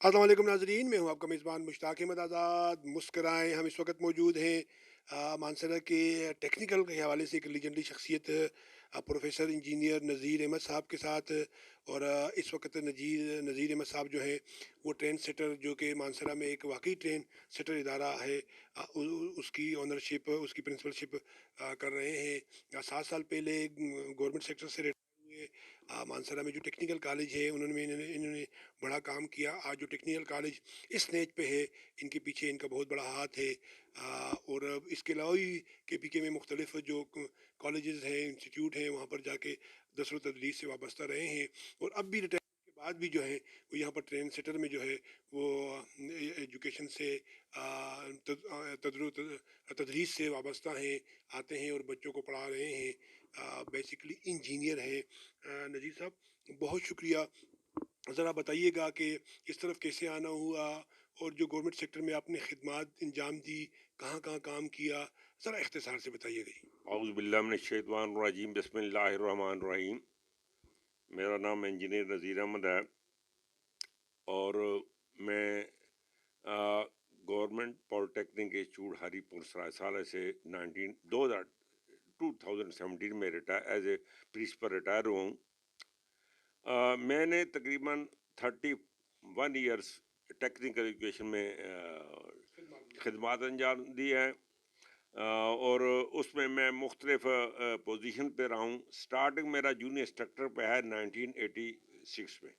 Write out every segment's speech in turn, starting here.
अस्सलाम वालेकुम नाज़रीन, मैं हूँ आपका मेज़बान मुश्ताक अहमद आज़ाद। मुस्कराएँ, हम इस वक्त मौजूद हैं मानसरा के टेक्निकल के हवाले से एक लीजेंडरी शख्सियत प्रोफेसर इंजीनियर नज़ीर अहमद साहब के साथ। और इस वक्त नज़ीर अहमद साहब जो हैं वो ट्रेन सेटर, जो कि मानसरा में एक वाकई ट्रेन सेटर इदारा है, उसकी ऑनरशिप, उसकी प्रिंसिपलशिप कर रहे हैं। 7 साल पहले गवर्नमेंट सेक्टर से रिटायर हुए। मानसरा में जो टेक्निकल कॉलेज है उन्होंने इन्होंने इन्होंने बड़ा काम किया। आज जो टेक्निकल कॉलेज इस स्टेज पे है, इनके पीछे इनका बहुत बड़ा हाथ है। और इसके अलावा भी के पी के में मुख्तलिफ जो कॉलेजेस हैं, इंस्टीट्यूट हैं, वहाँ पर जाके दसरों तदरीस से वाबस्ता रहे हैं। और अब भी रिटायरमेंट के बाद भी जो है वो यहाँ पर ट्रेन सेटर में जो है वो एजुकेशन से तदरीस से वाबस्ता हैं, आते हैं और बच्चों को पढ़ा रहे हैं। बेसिकली इंजीनियर हैं। नज़ीर साहब, बहुत शुक्रिया। ज़रा बताइएगा कि इस तरफ कैसे आना हुआ, और जो गवर्नमेंट सेक्टर में आपने खिदमत अंजाम दी, कहाँ कहाँ काम किया, ज़रा इख्तिसार से बताइएगा जी। औज़ु बिल्लाहि मिनश्शैतानिर्रजीम बिस्मिल्लाहिर्रहमानिर्रहीम। मेरा नाम इंजीनियर नज़ीर अहमद है और मैं government polytechnic institute Haripur Sarai Saleh से 2017 में retire as a principal retire हुआ हूँ। मैंने तकरीबन 31 ईयर्स टेक्निकल एजुकेशन में खिदमत अंजाम दी है। और उसमें मैं मुख्तलिफ पोजीशन पे रहा हूँ। स्टार्टिंग मेरा जूनियर इंस्ट्रक्टर पे है 1986 में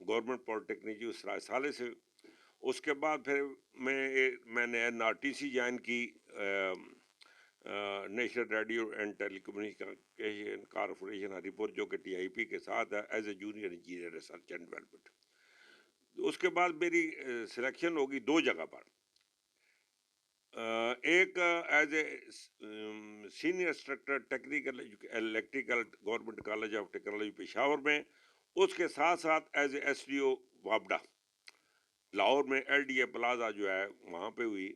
गवर्नमेंट पॉलिटेक्निक सरायसाले से। उसके बाद फिर मैंने NRTC ज्वाइन की, national radio and telecommunication corporation Haripur, जो कि TIP के साथ है, as a junior engineer research and development. उसके बाद मेरी सिलेक्शन होगी दो जगह पर। एक as a senior instructor technical electrical government college of technology Peshawar में, उसके साथ साथ एज ए SDO वापडा लाहौर में LDA प्लाजा जो है वहाँ पे हुई।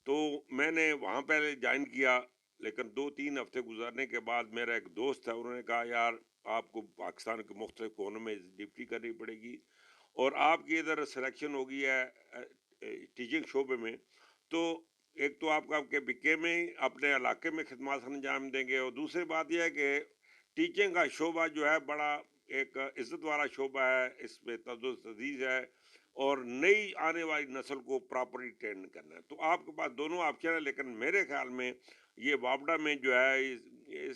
तो मैंने वहाँ पे ज्वाइन किया, लेकिन 2-3 हफ्ते गुजरने के बाद मेरा एक दोस्त है, उन्होंने कहा यार आपको पाकिस्तान के मुख्तलिफ कोनों में ड्यूटी करनी पड़ेगी और आपकी इधर सिलेक्शन हो गई है टीचिंग शोबे में। तो एक तो आप आपके बीके में ही अपने इलाके में खिदमत अंजाम देंगे, और दूसरी बात यह है कि टीचिंग का शोबा जो है बड़ा एक इज्जत वाला शोबा है, इसमें तदीज है और नई आने वाली नस्ल को प्रॉपरली ट्रेन करना है। तो आपके पास दोनों ऑप्शन है, लेकिन मेरे ख्याल में ये वापडा में जो है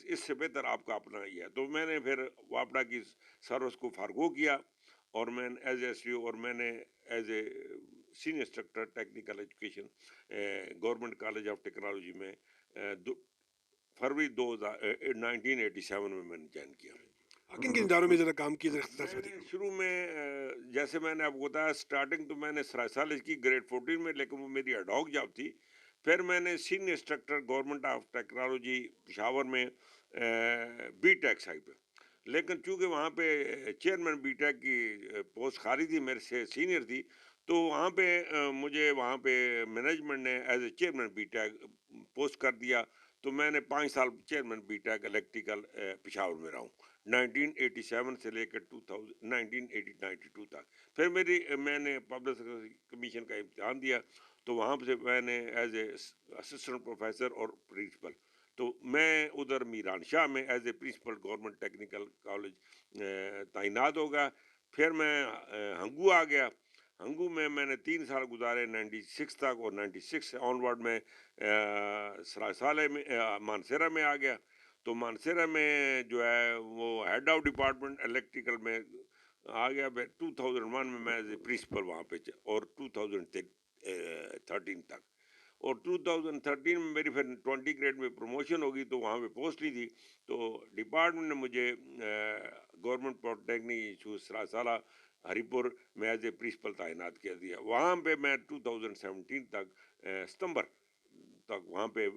इससे बेहतर आपका अपना ही है। तो मैंने फिर वापडा की सर्विस को फारगो किया और मैं एज SDO और मैंने as a senior instructor technical education government college of technology में फरवरी 1987 में मैंने ज्वाइन किया। किन किन इदारों में ज़रा काम किया, ज़रा इख्तिसार से मैंने बताइए। शुरू में जैसे मैंने आपको बताया, स्टार्टिंग तो मैंने सरायसाले की ग्रेड 14 में, लेकिन वो मेरी एडॉक जॉब थी। फिर मैंने senior instructor government of technology Peshawar में BTech साइड पे, लेकिन चूंकि वहाँ पे चेयरमैन BTech की पोस्ट खाली थी, मेरे से सीनियर थी, तो वहाँ पे मुझे वहाँ पे मैनेजमेंट ने as a chairman BTech post कर दिया। तो मैंने 5 साल चेयरमैन BTech इलेक्ट्रिकल पेशावर में रहा हूँ 1987 से लेकर 1992 तक। फिर मैंने पब्लिक कमीशन का इम्तिहान दिया, तो वहाँ से मैंने एज ए असिस्टेंट प्रोफेसर और प्रिंसिपल, तो मैं उधर मीरान शाह में as a principal government technical college तैनात हो गया। फिर मैं हंगू आ गया। हंगू में मैंने 3 साल गुजारे 96 तक, और 96 से ऑनवर्ड में सरायसाले में मानसेरा में आ गया। तो मानसेरा में जो है वो हेड ऑफ डिपार्टमेंट इलेक्ट्रिकल में आ गया। 2001 में मैं एज ए प्रिंसिपल वहाँ पे और 2013 तक। और 2013 में मेरी फिर 20 ग्रेड में प्रमोशन होगी, तो वहाँ पे पोस्ट ली थी। तो डिपार्टमेंट ने मुझे गवर्नमेंट पॉलिटेक्निक इंस्टीट्यूट सरायसाला हरीपुर में एज ए प्रिंसिपल तैनात कर दिया। वहाँ पे मैं 2017 तक सितंबर तक वहाँ पे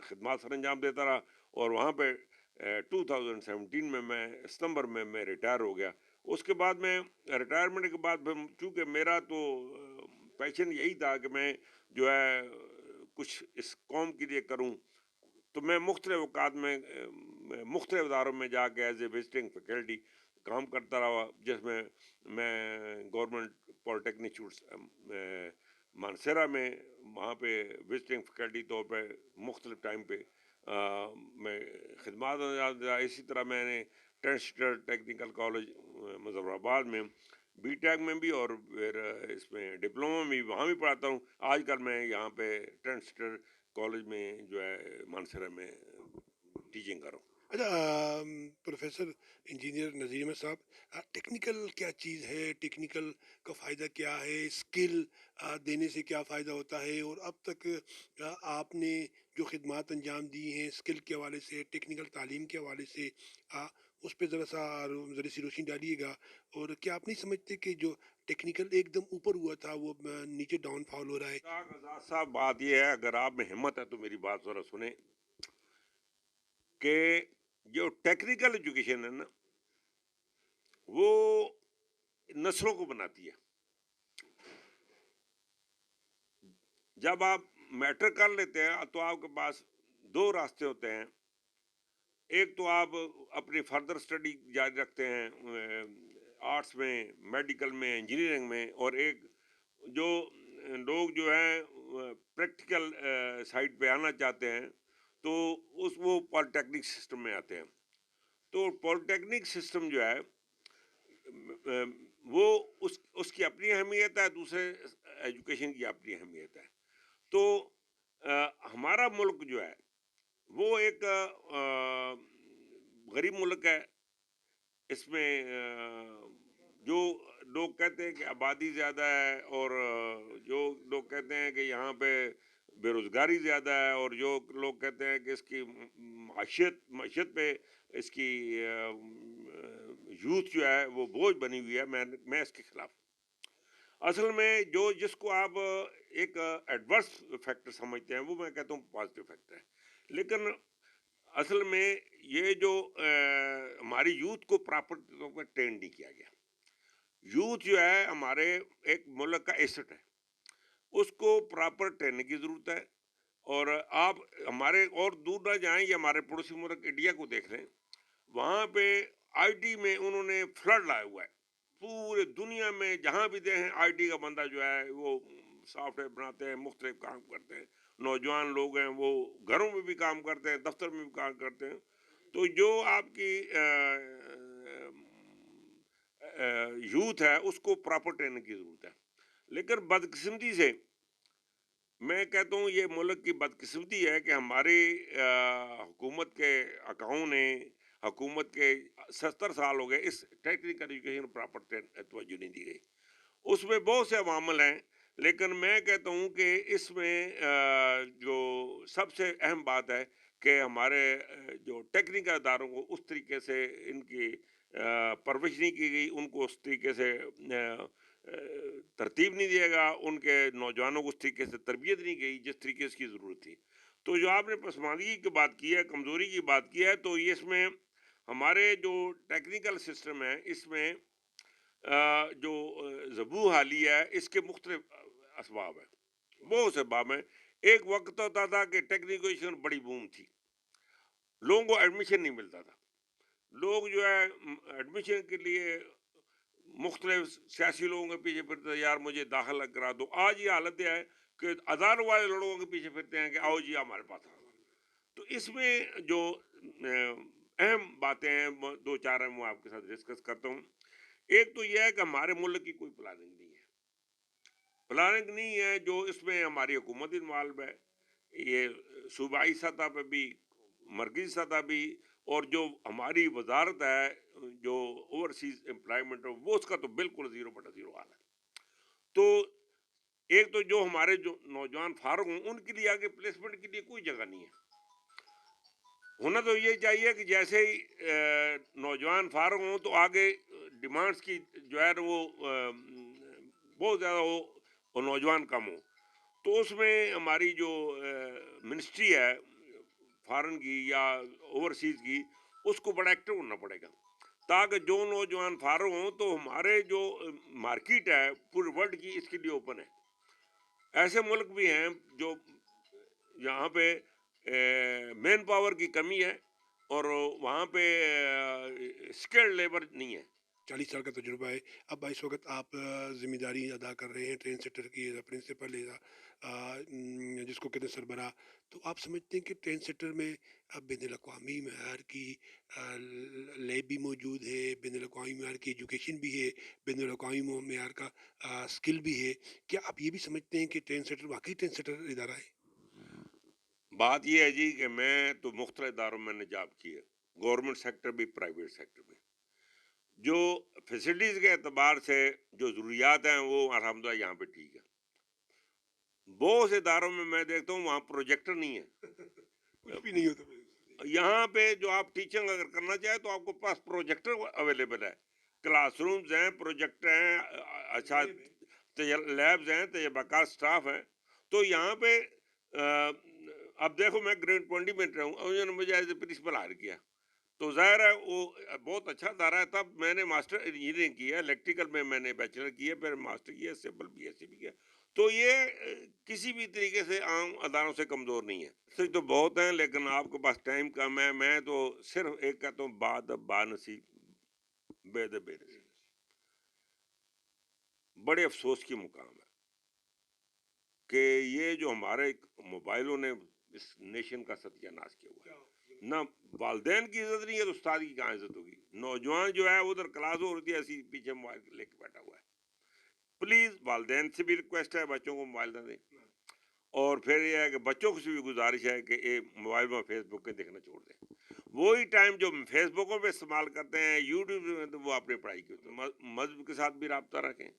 खिदमत सर अंजाम देता रहा। और वहाँ पे 2017 में सितंबर में मैं रिटायर हो गया। उसके बाद में रिटायरमेंट के बाद चूँकि मेरा तो पैशन यही था कि मैं जो है कुछ इस कौम के लिए करूं, तो मैं मुख्तलिफ अवकात में मुख्तलिफ इदारों में जाके एज ए विजिटिंग फैकल्टी کام کرتا رہا، جس میں میں گورنمنٹ پالیٹیکنک مانسیرا میں وہاں پہ وزٹنگ فیکلٹی طور پہ مختلف ٹائم پہ میں خدمات انجام دیا. اسی طرح میں نے ٹرانسٹر ٹیکنیکل کالج مظفر آباد میں بی ٹیک میں بھی اور پھر اس میں ڈپلوما میں بھی وہاں بھی پڑھاتا ہوں. آج کل میں یہاں پہ ٹرانسٹر کالج میں جو ہے مانسیرا میں ٹیچنگ کر رہا ہوں. اچھا پروفیسر انجینئر نذیر احمد صاحب، ٹیکنیکل کیا چیز ہے؟ ٹیکنیکل کا فائدہ کیا ہے؟ اسکل دینے سے کیا فائدہ ہوتا ہے؟ اور اب تک آپ نے جو خدمات انجام دی ہیں اسکل کے حوالے سے، ٹیکنیکل تعلیم کے حوالے سے، اس پہ ذرا سی روشنی ڈالیے گا. اور کیا آپ نہیں سمجھتے کہ جو ٹیکنیکل ایک دم اوپر ہوا تھا وہ نیچے ڈاؤن فال ہو رہا ہے؟ آزاد صاحب، بات یہ ہے، اگر آپ میں ہمت ہے تو میری بات ذرا سنیں کہ جو ٹیکنیکل ایجوکیشن ہے نا وہ نسلوں کو بناتی ہے. جب آپ میٹرک کر لیتے ہیں تو آپ کے پاس دو راستے ہوتے ہیں. ایک تو آپ اپنی فردر اسٹڈی جاری رکھتے ہیں آرٹس میں، میڈیکل میں، انجینئرنگ میں، اور ایک جو لوگ جو ہیں پریکٹیکل سائٹ پہ آنا چاہتے ہیں تو وہ پالیٹیکنک سسٹم میں آتے ہیں. تو پالیٹیکنک سسٹم جو ہے وہ اس کی اپنی اہمیت ہے، دوسرے ایجوکیشن کی اپنی اہمیت ہے. تو ہمارا ملک جو ہے وہ ایک غریب ملک ہے. اس میں جو لوگ کہتے ہیں کہ آبادی زیادہ ہے، اور جو لوگ کہتے ہیں کہ یہاں پہ بے روزگاری زیادہ ہے، اور جو لوگ کہتے ہیں کہ اس کی معیشت پہ اس کی یوتھ جو ہے وہ بوجھ بنی ہوئی ہے. میں اس کے خلاف. اصل میں جس کو آپ ایک ایڈورس فیکٹر سمجھتے ہیں وہ میں کہتا ہوں پازیٹیو فیکٹر ہے. لیکن اصل میں یہ جو ہماری یوتھ کو پراپر طور پر ٹرین نہیں کیا گیا. یوتھ جو ہے ہمارے ایک ملک کا ایسٹ ہے، اس کو پراپر ٹریننگ کی ضرورت ہے. اور آپ ہمارے اور دور نہ جائیں، یہ ہمارے پڑوسی ملک انڈیا کو دیکھ لیں، وہاں پہ آئی ٹی میں انہوں نے فلڈ لایا ہوا ہے. پورے دنیا میں جہاں بھی دیکھیں آئی ٹی کا بندہ جو ہے وہ سافٹ ویئر بناتے ہیں، مختلف کام کرتے ہیں. نوجوان لوگ ہیں وہ گھروں میں بھی کام کرتے ہیں، دفتر میں بھی کام کرتے ہیں. تو جو آپ کی یوتھ ہے اس کو پراپر ٹریننگ کی ضرورت ہے. لیکن بدقسمتی سے میں کہتا ہوں یہ ملک کی بدقسمتی ہے کہ ہماری حکومت کے اکاؤں نے، حکومت کے 70 سال ہو گئے اس ٹیکنیکل ایجوکیشن پراپر توجہ نہیں دی گئی. اس میں بہت سے عوامل ہیں، لیکن میں کہتا ہوں کہ اس میں جو سب سے اہم بات ہے کہ ہمارے جو ٹیکنیکل اداروں کو اس طریقے سے ان کی پرورش نہیں کی گئی، ان کو اس طریقے سے ترتیب نہیں دیا گا، ان کے نوجوانوں کو اس طریقے سے تربیت نہیں گئی جس طریقے سے کی ضرورت تھی. تو جو آپ نے پسماندگی کی بات کی ہے، کمزوری کی بات کی ہے، تو یہ اس میں ہمارے جو ٹیکنیکل سسٹم ہے اس میں جو زبو حالی ہے اس کے مختلف اسباب ہیں، بہت سے اسباب ہیں. ایک وقت ہوتا تھا کہ ٹیکنیکل بڑی بوم تھی، لوگوں کو ایڈمیشن نہیں ملتا تھا، لوگ جو ہے ایڈمیشن کے لیے مختلف سیاسی لوگوں کے پیچھے پھرتے ہیں، یار مجھے داخلہ کرا دو. آج یہ حالت ہے کہ ہزاروں والے لوگوں کے پیچھے پھرتے ہیں کہ آؤ جی ہمارے پاس آؤ. تو اس میں جو اہم باتیں ہیں دو چار ہیں، میں آپ کے ساتھ ڈسکس کرتا ہوں. ایک تو یہ ہے کہ ہمارے ملک کی کوئی پلاننگ نہیں ہے، پلاننگ نہیں ہے جو اس میں ہماری حکومت انوالو ہے، یہ صوبائی سطح پہ بھی، مرکزی سطح بھی، اور جو ہماری وزارت ہے جو اوورسیز امپلائمنٹ وہ اس کا تو بالکل 0/0 حال ہے. تو ایک تو جو ہمارے جو نوجوان فارغ ہوں ان کے لیے آگے پلیسمنٹ کے لیے کوئی جگہ نہیں ہے. ہونا تو یہ چاہیے کہ جیسے ہی نوجوان فارغ ہوں تو آگے ڈیمانڈس کی جو ہے وہ بہت زیادہ ہو اور نوجوان کم ہو. تو اس میں ہماری جو منسٹری ہے فارن کی یا اوورسیز کی، اس کو بڑا ایکٹیو ہونا پڑے گا تاکہ جو نوجوان فارغ ہوں تو ہمارے جو مارکیٹ ہے پورے ورلڈ کی اس کے لیے اوپن ہے. ایسے ملک بھی ہیں جو یہاں پہ مین پاور کی کمی ہے اور وہاں پہ اسکلڈ لیبر نہیں ہے. 40 साल का तजुर्बा है। अब इस वक़्त आप ज़िम्मेदारी अदा कर रहे हैं ट्रेन सेटर की, एज़ अ प्रिंसिपल, एज़ जिसको कहते हैं सरबराह। तो आप समझते हैं कि ट्रेन सेटर में अब बैनुल-अक़वामी मयार की लैब भी मौजूद है, बैनुल-अक़वामी मयार की एजुकेशन भी है, बैनुल-अक़वामी मयार का स्किल भी है। क्या आप ये भी समझते हैं कि ट्रेन सेटर वाक़ई ट्रेन सेटर इदारा है? बात ये है जी कि मैं तो मुख्तलिफ इदारों में मैंने जॉब की है, गवर्नमेंट सेक्टर भी, प्राइवेट सेक्टर भी। जो फैसिलिटीज़ के एतबार से जो ज़रूरियात हैं वो अल्हम्दुलिल्लाह यहाँ पे ठीक है। बहुत से इदारों में मैं देखता हूँ वहाँ प्रोजेक्टर नहीं है। कुछ भी नहीं होता फिर। यहाँ पे जो आप टीचिंग अगर करना चाहें तो आपके पास प्रोजेक्टर अवेलेबल है, क्लासरूम्स हैं, प्रोजेक्टर हैं, अच्छा लैब है। लैब्स हैं, तजर्बाकार स्टाफ है। तो यहाँ पे अब देखो मैं ग्रेड 20 में रहा हूँ, उन्होंने मुझे एज ए प्रिंसिपल हायर किया, तो जाहिर है वो बहुत अच्छा अदारा है। तब मैंने मास्टर इंजीनियरिंग की है, इलेक्ट्रिकल में मैंने बैचलर किया, फिर मास्टर किया, सिविल बीएससी भी किया। तो ये किसी भी तरीके से आम अदारों से कमज़ोर नहीं है। सच तो बहुत हैं लेकिन आपके पास टाइम कम है। मैं तो सिर्फ एक कहता हूँ, बाद बानसीब बेद बेनसीब। बड़े अफसोस की मुकाम है कि ये जो हमारे मोबाइलों ने इस नेशन का सत्यानाश किया हुआ है। ना वालदेन की इज्जत नहीं है तो उस्ताद की कहाँ इज्जत होगी। नौजवान जो है उधर क्लास हो रही है, ऐसी पीछे मोबाइल लेके बैठा हुआ है। प्लीज वालदेन से भी रिक्वेस्ट है बच्चों को मोबाइल ना दें, और फिर ये है कि बच्चों से भी गुजारिश है कि ये मोबाइल में फेसबुक के देखना छोड़ दें। वही टाइम जो फेसबुकों पे इस्तेमाल करते हैं, यूट्यूब में, तो वो अपनी पढ़ाई की मजहब के साथ भी रब्ता रखें,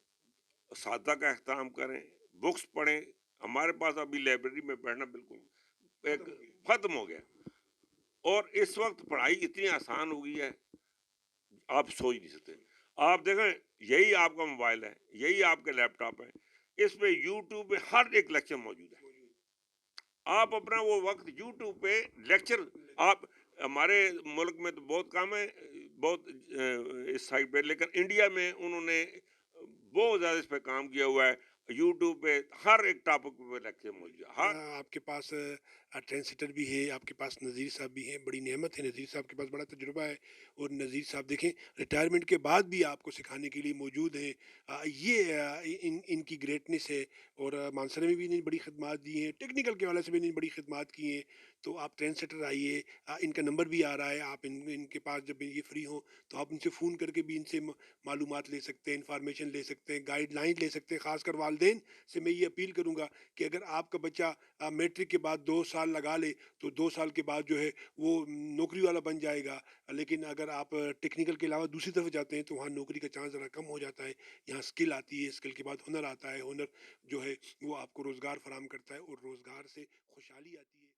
सादा का एहतराम करें, बुक्स पढ़ें। हमारे पास अभी लाइब्रेरी में पढ़ना बिल्कुल एक खत्म हो गया। खत्म हो गया, और इस वक्त पढ़ाई इतनी आसान हो गई है आप सोच नहीं सकते। आप देखें, यही आपका मोबाइल है, यही आपका लैपटॉप है, इसमें यूट्यूब पे हर एक लेक्चर मौजूद है। आप अपना वो वक्त यूट्यूब पे लेक्चर, आप हमारे मुल्क में तो बहुत कम है, बहुत इस साइड पे, लेकिन इंडिया में उन्होंने बहुत ज़्यादा इस पे काम किया हुआ है। यूट्यूब पे हर एक टॉपिक पे लेक्चर मौजूद है, हर। आपके पास ट्रेंड सेटर भी है, आपके पास नज़ीर साहब भी हैं, बड़ी नेमत है, नज़ीर साहब के पास बड़ा तजुर्बा है। और नज़ीर साहब देखें, रिटायरमेंट के बाद भी आपको सिखाने के लिए मौजूद हैं। इनकी ग्रेटनेस है। और मानसरे में भी इन्होंने बड़ी खिदमत दी हैं, टेक्निकल के वाले से भी इन्होंने बड़ी खिदमत की हैं। तो आप ट्रेंड सेटर आइए, इनका नंबर भी आ रहा है, आप इनके पास जब ये फ्री हों तो आप उनसे फ़ोन करके भी इनसे मालूमात ले सकते हैं, इंफॉर्मेशन ले सकते हैं, गाइडलाइन ले सकते हैं। ख़ासकर वालदेन से मैं ये अपील करूँगा कि अगर आपका बच्चा मैट्रिक के बाद 2 साल लगा ले तो 2 साल के बाद जो है वो नौकरी वाला बन जाएगा। लेकिन अगर आप टेक्निकल के अलावा दूसरी तरफ जाते हैं तो वहाँ नौकरी का चांस ज़रा कम हो जाता है। यहाँ स्किल आती है, स्किल के बाद हुनर आता है, हुनर जो है वो आपको रोज़गार फराहम करता है और रोज़गार से खुशहाली आती है।